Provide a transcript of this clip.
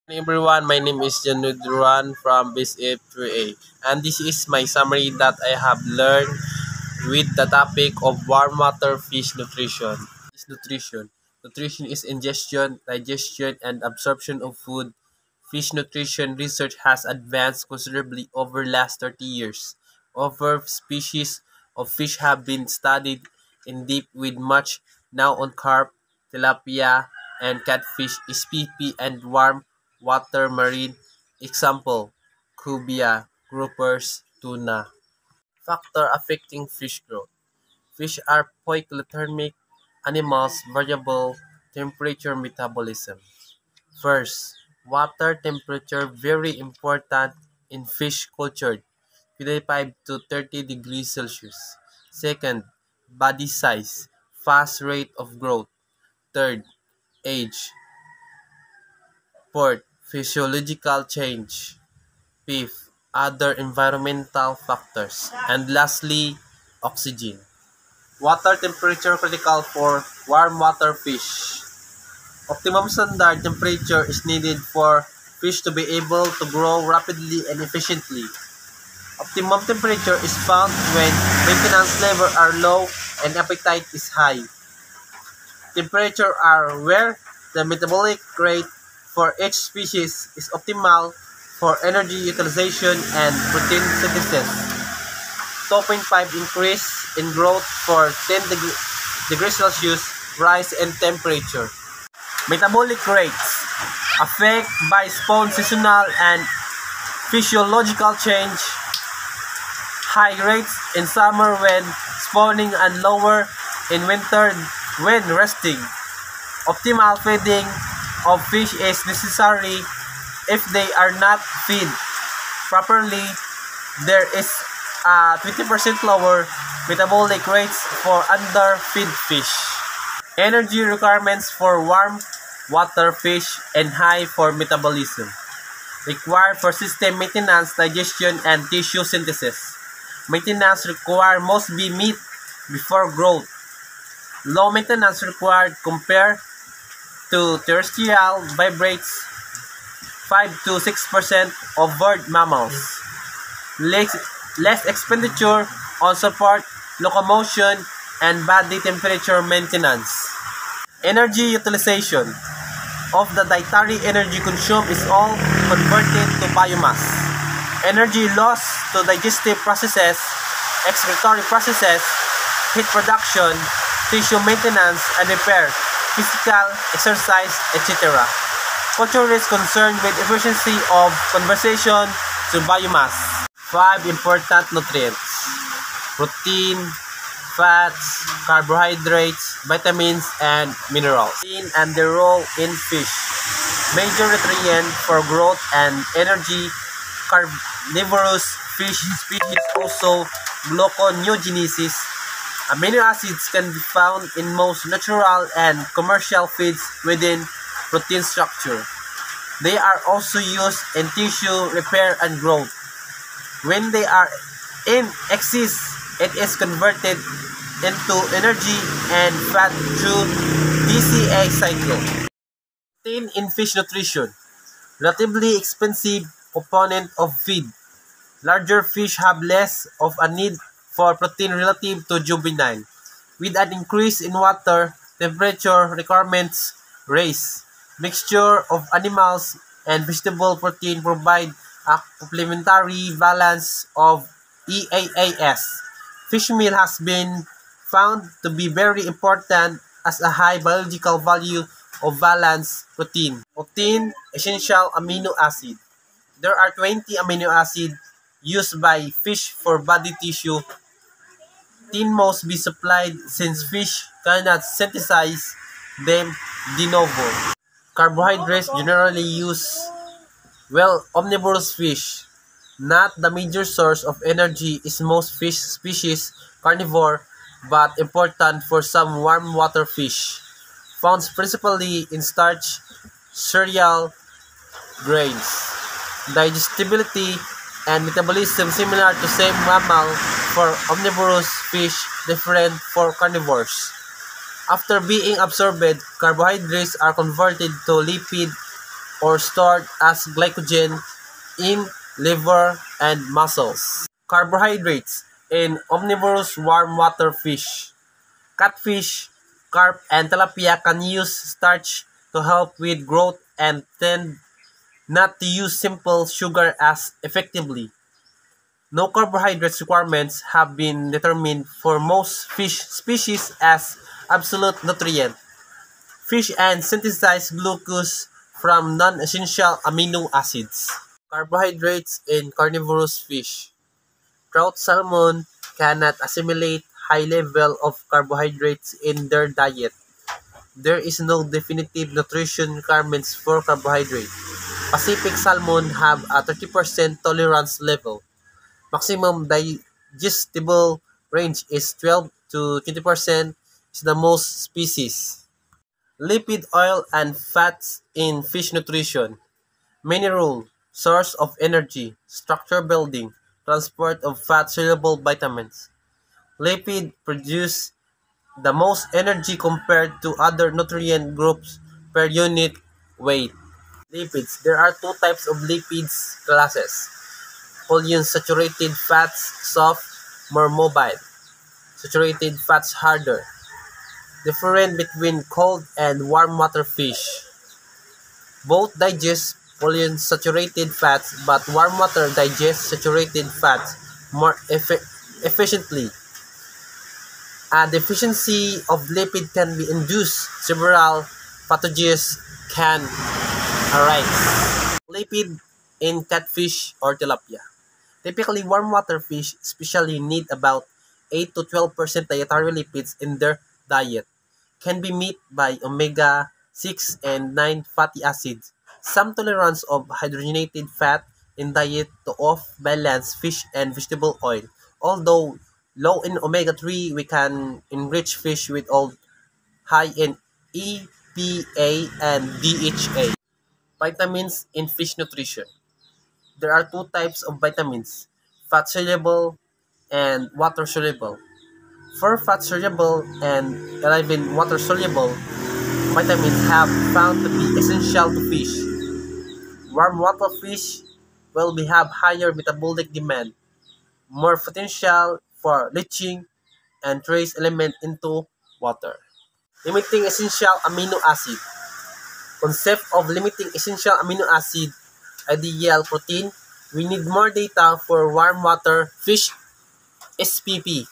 Hey everyone, my name is Janudran from BSF 3A, and this is my summary that I have learned with the topic of warm water fish nutrition. Is nutrition. Nutrition is ingestion, digestion, and absorption of food. Fish nutrition research has advanced considerably over the last 30 years. Over species of fish have been studied in depth with much now on carp, tilapia, and catfish, SPP, and warm water marine. Example, cubia, groupers, tuna. Factor affecting fish growth. Fish are poikilothermic animals, variable temperature metabolism. First, water temperature very important in fish cultured 25 to 30 degrees Celsius. Second, body size, fast rate of growth. Third, age. Fourth, physiological change. Fifth, other environmental factors. And lastly, oxygen. Water temperature critical for warm water fish. Optimum standard temperature is needed for fish to be able to grow rapidly and efficiently. Optimum temperature is found when maintenance levels are low and appetite is high. Temperature are where the metabolic rate for each species is optimal for energy utilization and protein synthesis. 2.5 increase in growth for 10 degrees Celsius rise in temperature. Metabolic rates affected by spawn seasonal and physiological change. High rates in summer when spawning and lower in winter when resting. Optimal feeding of fish is necessary. If they are not fed properly, there is a 20% lower metabolic rates for underfed fish. Energy requirements for warm water fish and high for metabolism. Required for system maintenance, digestion, and tissue synthesis. Maintenance required must be met before growth. Low maintenance required compared to terrestrial vertebrates, 5 to 6% of bird mammals. Less expenditure on support, locomotion, and body temperature maintenance. Energy utilization of the dietary energy consumed is all converted to biomass. Energy loss to digestive processes, excretory processes, heat production, tissue maintenance and repair, physical exercise, etc. Culture is concerned with efficiency of conversion to biomass. 5 important nutrients: protein, fats, carbohydrates, vitamins, and minerals. Protein and their role in fish. Major nutrient for growth and energy. Carnivorous fish species also gluconeogenesis. Amino acids can be found in most natural and commercial feeds within protein structure. They are also used in tissue repair and growth. When they are in excess, it is converted into energy and fat through DCA cycle. Protein in fish nutrition. Relatively expensive component of feed. Larger fish have less of a need for protein relative to juvenile. With an increase in water, temperature requirements rise. Mixture of animals and vegetable protein provide a complementary balance of EAAS. Fish meal has been found to be very important as a high biological value of balanced protein. Protein, essential amino acid. There are 20 amino acids used by fish for body tissue. 10 must be supplied since fish cannot synthesize them de novo. Carbohydrates generally used. Well, omnivorous fish, not the major source of energy is most fish species carnivore, but important for some warm water fish, found principally in starch, cereal, grains. Digestibility and metabolism similar to same mammal for omnivorous fish, different for carnivores. After being absorbed, carbohydrates are converted to lipid or stored as glycogen in liver and muscles. Carbohydrates in omnivorous warm water fish. Catfish, carp, and tilapia can use starch to help with growth and tend not to use simple sugar as effectively. No carbohydrates requirements have been determined for most fish species as absolute nutrient. Fish and synthesize glucose from non-essential amino acids. Carbohydrates in carnivorous fish. Trout salmon cannot assimilate high level of carbohydrates in their diet. There is no definitive nutrition requirements for carbohydrate. Pacific salmon have a 30% tolerance level. Maximum digestible range is 12 to 20% is the most species. Lipid oil and fats in fish nutrition. Mineral, source of energy, structure building, transport of fat-soluble vitamins. Lipid produce the most energy compared to other nutrient groups per unit weight. Lipids. There are two types of lipids classes. Polyunsaturated fats, soft, more mobile. Saturated fats, harder. Different between cold and warm water fish. Both digest polyunsaturated fats, but warm water digests saturated fats more efficiently. A deficiency of lipid can be induced. Several pathogens can arise. Lipid in catfish or tilapia. Typically, warm water fish especially need about 8 to 12% dietary lipids in their diet. Can be met by omega-6 and 9 fatty acids. Some tolerance of hydrogenated fat in diet to off-balance fish and vegetable oil. Although low in omega-3, we can enrich fish with all high in EPA and DHA. Vitamins in fish nutrition. There are two types of vitamins, fat-soluble and water-soluble. For fat-soluble and 11 water-soluble, vitamins have found to be essential to fish. Warm water fish will have higher metabolic demand, more potential for leaching, and trace element into water. Limiting essential amino acid. Concept of limiting essential amino acid, ideal protein. We need more data for warm water fish SPP.